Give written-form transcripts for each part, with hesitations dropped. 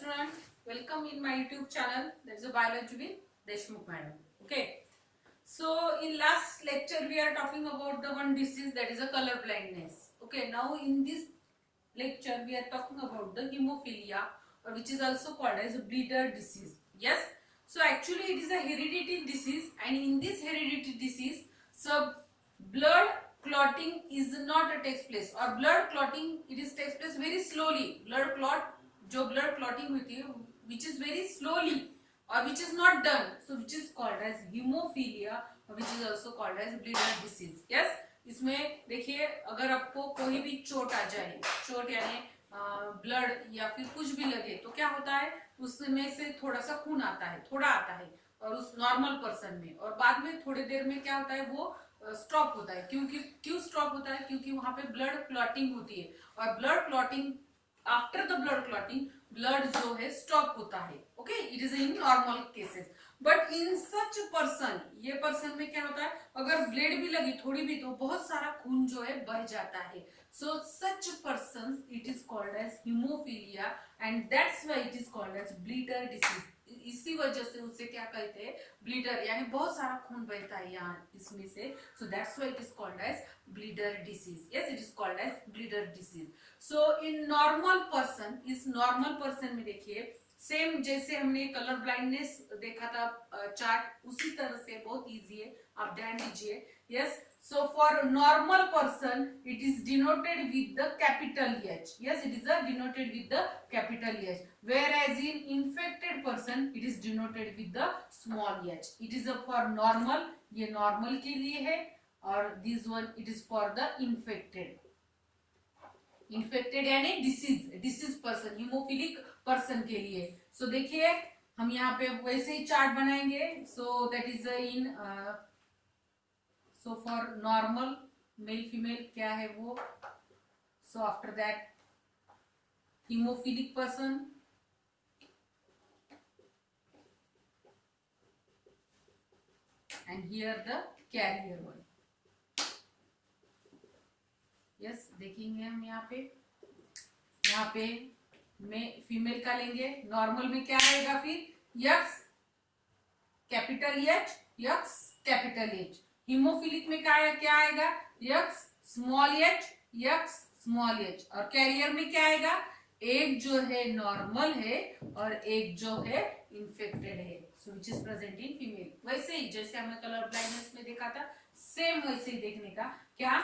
student, welcome in my YouTube channel. That is a biology with Deshmukh madam. Okay. So in last lecture we are talking about the one disease, that is a color blindness. Okay. Now in this lecture we are talking about the hemophilia, or which is also called as a bleeder disease. Yes. So actually it is a hereditary disease, and in this hereditary disease, so blood clotting is not takes place, or blood clotting it is takes place very slowly. Blood clot जो blood clotting होती है which is very slowly or which is not done, so which is called as hemophilia, or which is also called as bleeder disease. Yes. इसमें देखिए, अगर आपको कोई भी चोट आ जाए, चोट यानी ब्लड या फिर कुछ भी लगे, तो क्या होता है, उसमें से थोड़ा सा खून आता है, थोड़ा आता है, और उस नॉर्मल पर्सन में, और बाद में थोड़ी देर में क्या होता है, वो स्टॉप होता है. क्यों स्टॉप होता है? क्योंकि वहां पे ब्लड क्लॉटिंग होती है, और blood clotting after the blood clotting blood जो है स्टॉप होता है. Okay, it is in normal cases. But in such person, ये पर्सन में क्या होता है, अगर ब्लेड भी लगी थोड़ी भी, तो बहुत सारा खून जो है बह जाता है. So such person it is called as hemophilia, and that's why it is called as bleeder disease. इसी वजह से उसे क्या कहते हैं, ब्लीडर, यानी बहुत सारा खून बहता है यहाँ इसमें से. So that's why it is called as bleeder disease. Yes, it is called as bleeder disease. So in normal person, इस नॉर्मल पर्सन में देखिए, सेम जैसे हमने कलर ब्लाइंडनेस देखा था चार्ट, उसी तरह से बहुत इजी है, आप ध्यान दीजिए. Yes, so for normal person it is denoted with the capital H. Yes, it is denoted with the capital H, whereas in infected person it is denoted with the small h. It is for normal, ये normal के लिए है, और this one it is for the infected. infected यानी disease person, haemophilic person के लिए. सो देखिए, हम यहाँ पे वैसे ही चार्ट बनाएंगे. So that is in so for normal male female क्या है वो. so after that hemophilic person, and here the carrier one. yes, देखेंगे हम यहाँ पे में फीमेल का लेंगे. नॉर्मल में क्या आएगा फिर, X capital H, X capital H. Haemophilic में क्या आएगा, X small H, X small H. और कैरियर में क्या आएगा, एक जो है नॉर्मल है और एक जो है इन्फेक्टेड है. So which is present in female. वैसे ही जैसे हमने कलर ब्लाइंडनेस में देखा था, सेम वैसे ही देखने का. क्या,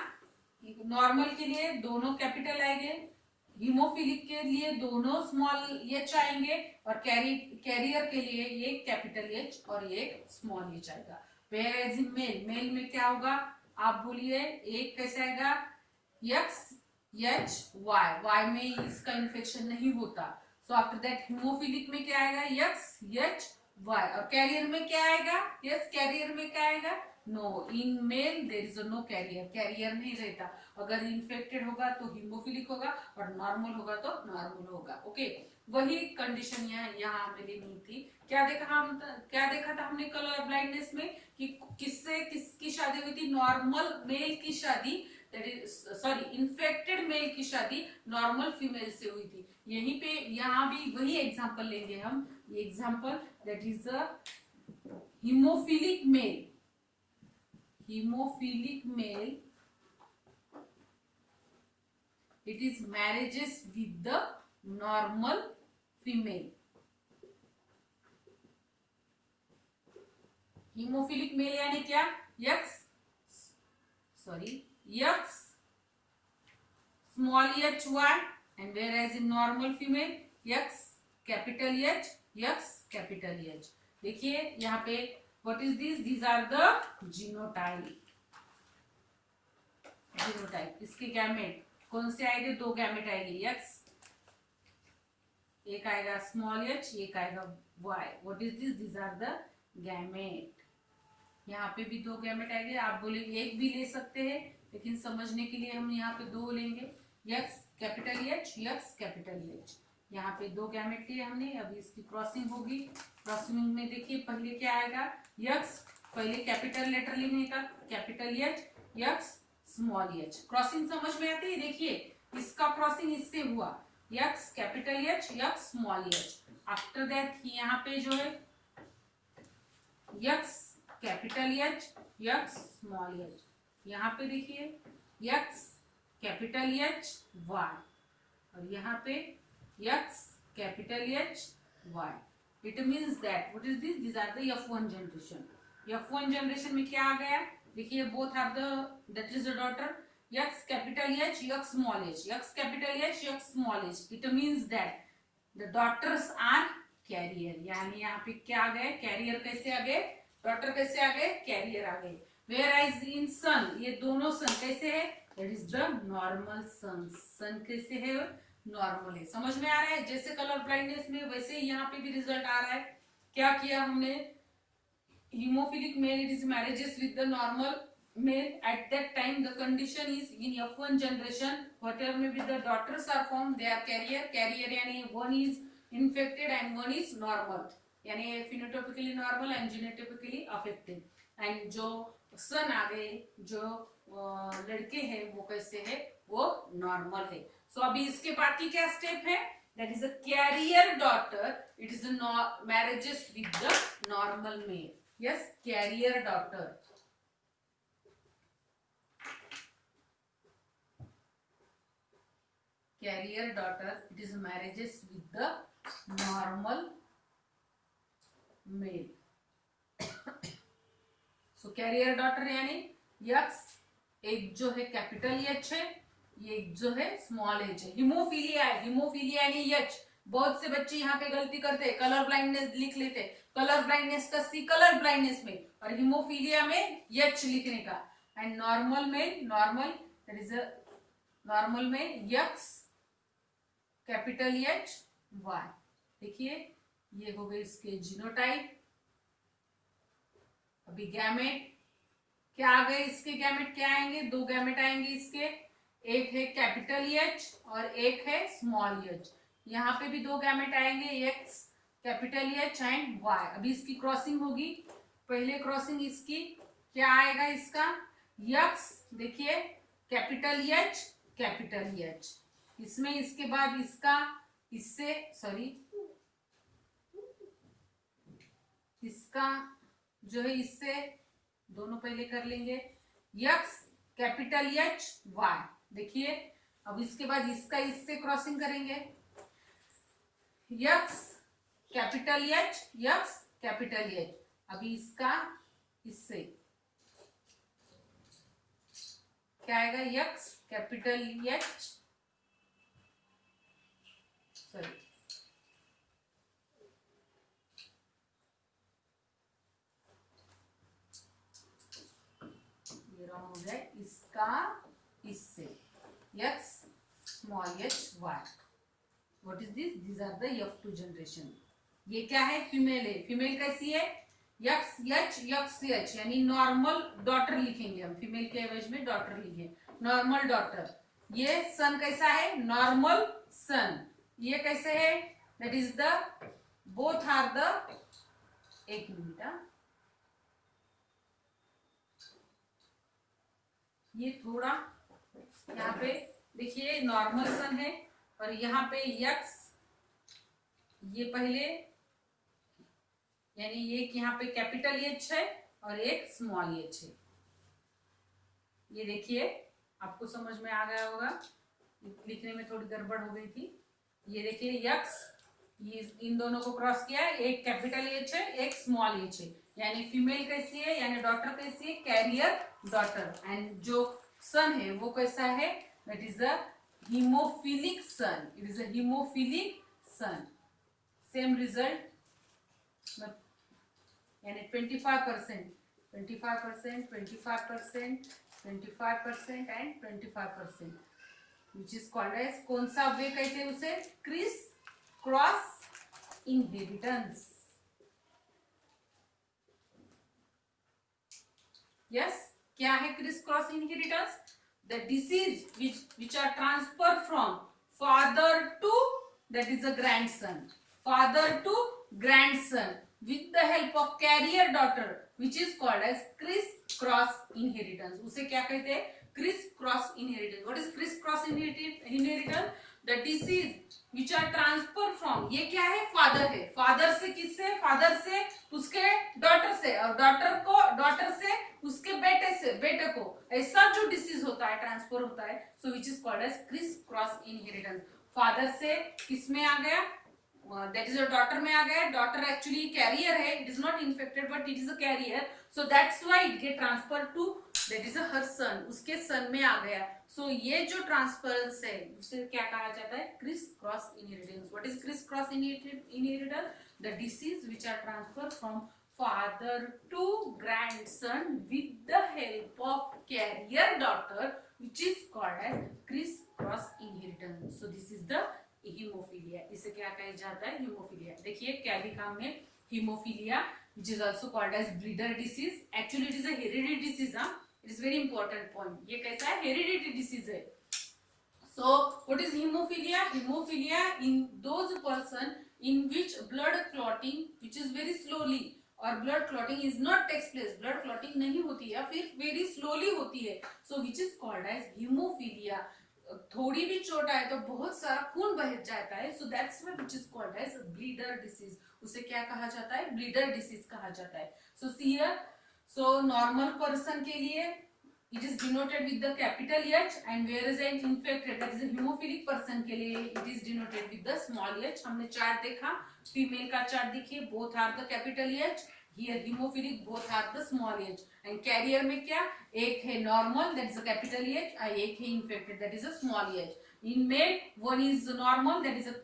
नॉर्मल के लिए दोनों कैपिटल आएंगे, हीमोफिलिक के लिए दोनों स्मॉल एच आएंगे, और कैरियर के लिए ये कैपिटल एच और ये स्मॉल एच आएगा. Whereas in मेल में क्या होगा, आप बोलिए, एक कैसे आएगा, एक्स एच वाई. वाई में इसका इन्फेक्शन नहीं होता. सो आफ्टर दैट हीमोफिलिक में क्या आएगा, एक्स एच वाई. और कैरियर में क्या आएगा, यस कैरियर में क्या आएगा, no. In male there is no carrier, carrier नहीं रहता. अगर इन्फेक्टेड होगा तो हीमोफिलिक होगा, और नॉर्मल होगा तो नॉर्मल होगा. ओके, वही कंडीशन यहाँ हमें लेनी थी. क्या देखा था हमने कलर ब्लाइंडनेस में, कि किसकी शादी हुई थी, नॉर्मल मेल की शादी, that is sorry infected male की शादी नॉर्मल फीमेल से हुई थी. यहीं पे यहाँ भी वही एग्जांपल लेंगे हम. ये example that is a haemophilic male. Haemophilic male, it is marriages with the normal female. Haemophilic male यानी क्या, X small H Y, and whereas in normal female X capital H, X capital H. देखिए यहाँ पे, what is this, these are the genotype. इसके gamete कौन से आएंगे, दो गैमेट आएंगे, यक्स, एक आएगा स्मॉल एच, एक आएगा Y. What is this, these are the gamete. यहाँ पे भी दो गैमेट आएंगे. आप बोलेंगे एक भी ले सकते हैं, लेकिन समझने के लिए हम यहाँ पे दो लेंगे, x capital H, X capital H. यहाँ पे दो गैमेट लिए हमने. अभी इसकी क्रॉसिंग होगी. क्रॉसिंग में देखिए पहले क्या आएगा, यक्स, पहले कैपिटल लेटर लेने का, capital H, X small H. Crossing समझ में आती है. देखिए इसका क्रॉसिंग इससे हुआ, x capital H X small H. After that यहाँ पे जो है x capital H X small H. यहाँ पे देखिए यक्स कैपिटल एच वाई, और यहाँ पे X capital H Y. It means that what is this, this are the F1 generation. F1 generation में क्या आ गया, देखिए both are the that is the daughter X capital H X small H, X capital H X small H. It means that the daughters are carrier, यानी यहाँ पे क्या आ गए, कैरियर कैसे आ गए, डॉटर कैसे आ गए, कैरियर आ गए। वेयर एज इन सन, ये दोनों सन कैसे है, that is the normal son. Son कैसे है, नॉर्मल है। समझ में आ रहा है, जैसे कलर ब्लाइंडनेस में वैसे यहाँ पे भी रिजल्ट आ रहा है। क्या किया हमने, hemophilic male it is marriages with the normal male, at that time the condition is in F1 generation whatever may be the daughters are formed, they are carrier यानी one is infected and one is normal, यानी phenotypically normal and genotypically affected, and जो son आ गए, जो लड़के हैं वो कैसे है, वो नॉर्मल है। सो अभी इसके बाद की क्या स्टेप है, that is a carrier daughter, it is a marriages with the normal male। Yes, carrier daughter, carrier daughter, it is marriages with the normal male। so carrier daughter यानी यक्स, एक जो है कैपिटल एच है, ये एक जो है small H है। हिमोफीलिया है, हिमोफीलिया यानी एच। बहुत से बच्चे यहाँ पे गलती करते हैं, कलर ब्लाइंडनेस लिख लेते हैं, कलर ब्लाइंडनेस का सी कलर ब्लाइंडनेस में, और हिमोफीलिया में एच लिखने का। एंड नॉर्मल में, नॉर्मल दैट इज नॉर्मल में यक्स कैपिटल एच वाई। देखिए ये हो गए इसके जीनोटाइप। अभी गैमेट क्या आ गए, इसके गैमेट क्या आएंगे, दो गैमेट आएंगे इसके, एक है कैपिटल एच और एक है स्मॉल एच। यहाँ पे भी दो गैमेट आएंगे, X capital H and Y. अभी इसकी क्रॉसिंग होगी, पहले क्रॉसिंग इसकी क्या आएगा, इसका यक्स, देखिए कैपिटल एच, इसमें इसके बाद इसका इससे सॉरी इसका जो है इससे दोनों पहले कर लेंगे, यक्स कैपिटल एच वाई। देखिए अब इसके बाद इसका इससे क्रॉसिंग करेंगे, X capital H X capital H. अभी इसका इससे क्या आएगा, यक्स कैपिटल एच सॉरी ये रॉन्ग हो गया, इसका इससे X small H Y. What is this, these are the F2 generation. ये क्या है, फीमेल है। फीमेल कैसी है, यक्स एच यक्स एच, यानी नॉर्मल डॉटर लिखेंगे हम, फीमेल के एवज में डॉटर लिखे, नॉर्मल डॉटर। ये सन कैसा है, नॉर्मल सन। ये कैसे है, that is the both are the, एक मिनट, ये थोड़ा यहाँ पे देखिए नॉर्मल सन है, और यहाँ पे यक्स, ये पहले यानी एक यहाँ पे कैपिटल एच है और एक स्मॉल एच है। ये देखिए आपको समझ में आ गया होगा, लिखने में थोड़ी गड़बड़ हो गई थी। ये देखिए यक्स, ये इन दोनों को क्रॉस किया है, एक कैपिटल एच है एक स्मॉल एच है, यानी फीमेल कैसी है, यानी डॉटर कैसी है, कैरियर डॉटर। एंड जो सन है वो कैसा है, that is a hemophilic son, it is a hemophilic son। same result, यानी 25%, 25%, 25%, 25% and 25%, which is called as, कौन सा वे कहते हैं उसे, क्रिस क्रॉस इनहेरिटेंस। यस, क्या है criss cross inheritance, the disease which are transferred from father to, that is a grandson, father to grandson with the help of carrier daughter, which is called as criss cross inheritance। उसे क्या कहते हैं, criss cross inheritance। what is criss cross inheritance, the disease which are transfer from, ये क्या है, father है, father से किससे, फादर से उसके डॉटर से, और डॉटर से उसके बेटे को, ऐसा जो डिसीज होता है, ट्रांसफर होता है, so which is called as criss cross inheritance. Father से किस में आ गया, दैट इज अ डॉटर में आ गया, डॉटर एक्चुअली कैरियर है, it is not infected but it is a carrier, so that's why it get transfer to that is her son, उसके सन में आ गया। सो ये जो ट्रांसफरेंस है उसे क्या कहा जाता है, criss cross inheritance. What is criss cross inheritance, the disease which are transfer from father to grandson with the help of carrier daughter which is called as criss cross inheritance. So this is the haemophilia, इसे क्या कहा जाता है, haemophilia. देखिए कैलिका में haemophilia which is also called as bleeder disease, actually it is a hereditary disease, it is very important point, ये कैसा है, hereditary disease है। so what is hemophilia, hemophilia in those person in which blood clotting which is very slowly, और blood clotting is not takes place, blood clotting नहीं होती है या फिर very slowly होती है, so which is called as hemophilia। थोड़ी भी चोट आए तो बहुत सारा खून बह जाता है, so that's why which is called as bleeder disease, उसे क्या कहा जाता है, ब्लीडर डिसीज कहा जाता है। So here, so normal person के लिए it is denoted with the capital H, and where is an infected that is a haemophilic person के लिए it is denoted with the small H. हमने chart देखा, female का chart देखिए, both are the capital H, here hemophilic both are the small h, and carrier में क्या, एक है normal that is a capital H, एक है infected that is a small h। in male one is normal that is a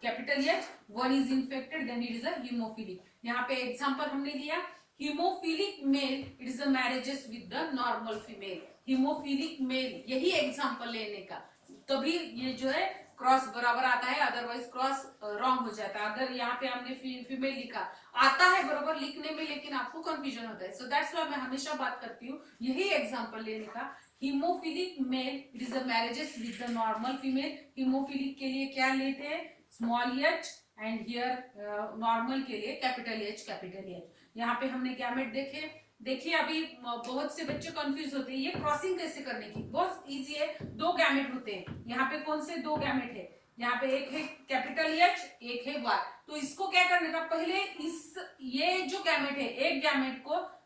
capital H, one is infected then it is a hemophilic। यहाँ पे example हमने लिया hemophilic male, it is a marriages with the normal female, hemophilic male, यही example लेने का, तभी ये जो है क्रॉस बराबर आता है, अदरवाइज क्रॉस रॉन्ग हो जाता है। अगर यहाँ पे हमने फीमेल लिखा, आता है बराबर लिखने में लेकिन आपको कंफ्यूजन होता है, सो दैट्स व्हाई मैं हमेशा बात करती हूँ यही एग्जांपल लेने का। Haemophilic male it is a marriages with the normal female, haemophilic के लिए क्या लेते हैं, small H, and here normal के लिए कैपिटल एच, कैपिटल एच। यहाँ पे हमने गैमेट देखे, देखिए अभी बहुत से बच्चे कंफ्यूज होते हैं ये क्रॉसिंग कैसे करने की, बहुत इजी है, दो गैमेट होते हैं, यहाँ पे कौन से दो गैमेट है, यहाँ पे एक है कैपिटल एच, एक है वाई, तो इसको क्या करने का, पहले इस ये जो गैमेट है, एक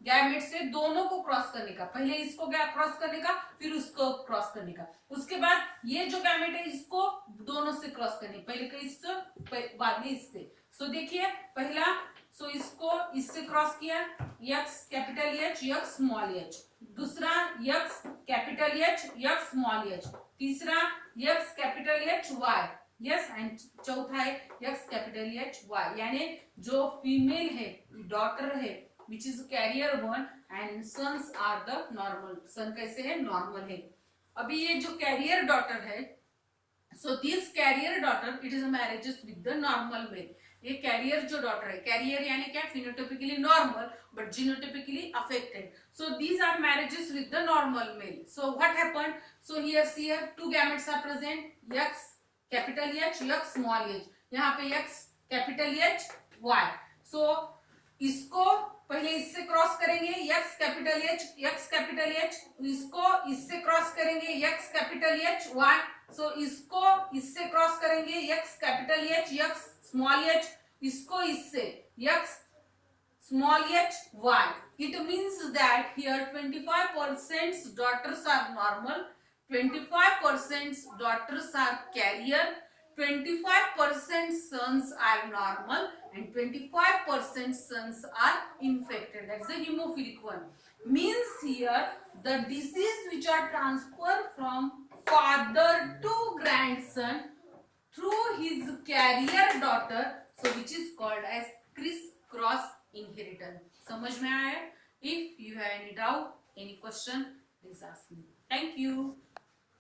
गैमेट से दोनों को क्रॉस करने का, पहले इसको क्रॉस करने का, फिर उसको क्रॉस करने का, उसके बाद ये जो गैमेट है इसको दोनों से क्रॉस करने, पहले इससे बाद में इससे। सो देखिए पहला, सो इसको इससे क्रॉस किया, X capital H, X small H, दूसरा X capital H, X small H, तीसरा X capital H Y, yes, and चौथा है यक्स कैपिटल एच वाई, यानी जो फीमेल है, डॉटर है, which is carrier one, and sons are the normal, son कैसे है, नॉर्मल है। अभी ये जो कैरियर डॉटर है, so this carrier daughter it is a marriages with the normal male, ये कैरियर जो डॉटर है, कैरियर यानी क्या, phenotypically normal but genotypically affected, so these are marriages with the normal male. So what happened, so here two gametes are present, X capital H, X small H, यहाँ पे X capital H Y, so इसको पहले इससे cross करेंगे, X capital H, X capital H, इसको इससे cross करेंगे, X capital H Y, so इसको इससे क्रॉस करेंगे, X capital H, X small H, इसको इससे X small H Y. It means that here 25% daughters are normal, 25% daughters are carrier, 25% sons are normal, and 25% sons are infected. That's the hemophilic one. Means here the disease which are transferred from father to grandson through his carrier daughter, so which is called as criss cross inheritance। समझ में आया? If you have any doubt, any question, please ask me. Thank you.